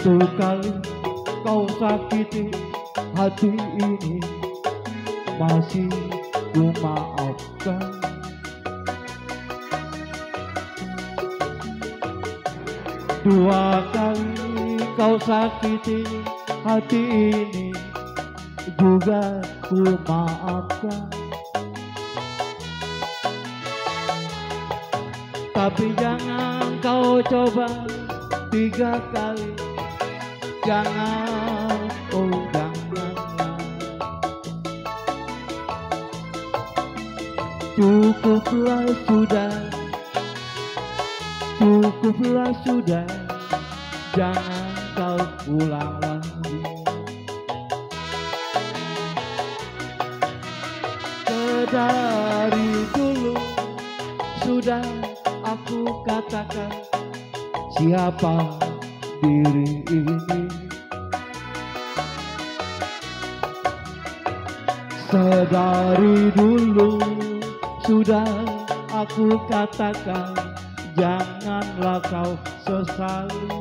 Satu kali kau sakiti hati ini, masih ku maafkan. Dua kali kau sakiti hati ini, juga ku maafkan. Tapi jangan kau coba tiga kali, jangan, oh janganlah. Cukuplah sudah, cukuplah sudah, jangan kau ulang lagi. Dari dulu sudah aku katakan siapa diri ini. Sedari dulu sudah aku katakan janganlah kau sesali.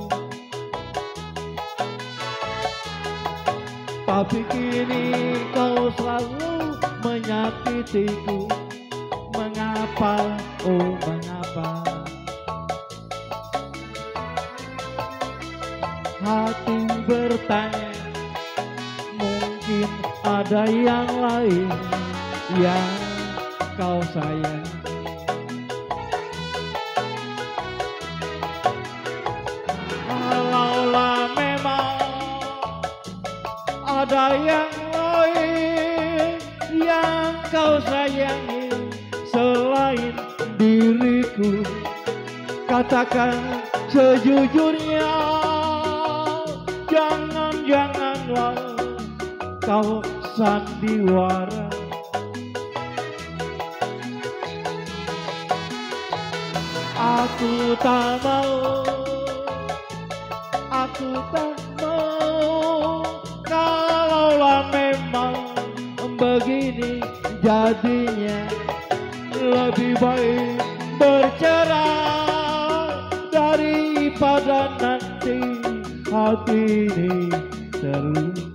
Tapi kini kau selalu menyakitiku. Mengapa, oh mengapa? Hati bertanya, mungkin ada yang lain yang kau sayang. Kalaulah memang ada yang lain yang kau sayangi selain diriku, katakan sejujurnya, janganlah kau sandiwara. Aku tak mau, aku tak mau. Kalaulah memang begini jadinya, lebih baik bercerai daripada nanti hati ini terluka.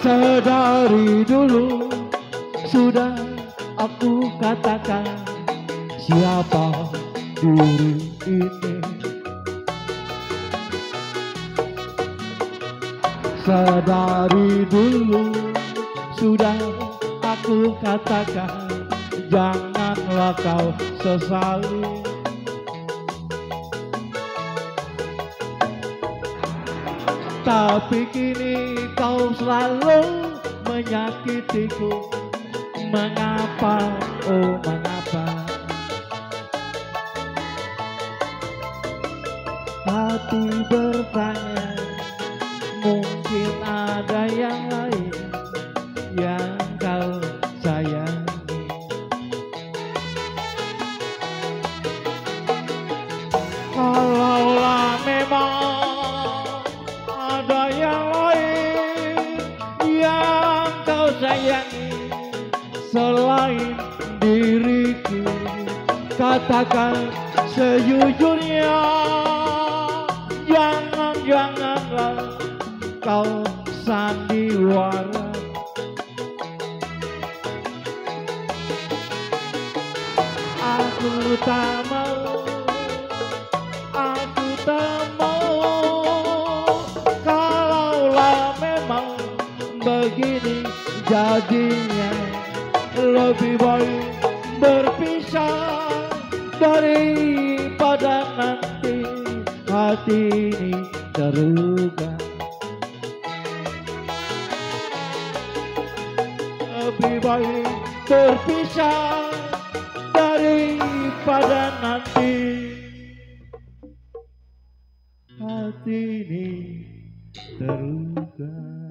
Sedari dulu sudah aku katakan siapa diri ini. Sedari dulu sudah aku katakan janganlah kau sesali. Tapi kini kau selalu menyakitiku. Mengapa, oh mengapa? Hati bertanya, mungkin ada yang lain yang kau sayangi. Kalaulah memang ada yang lain yang kau sayangi selain diriku, katakan sejujurnya, janganlah kau sandiwara. Aku tak mau, aku tak mau. Kalaulah memang begini jadinya. Lebih baik berpisah daripada nanti hati ini terluka. Lebih baik berpisah daripada nanti hati ini terluka.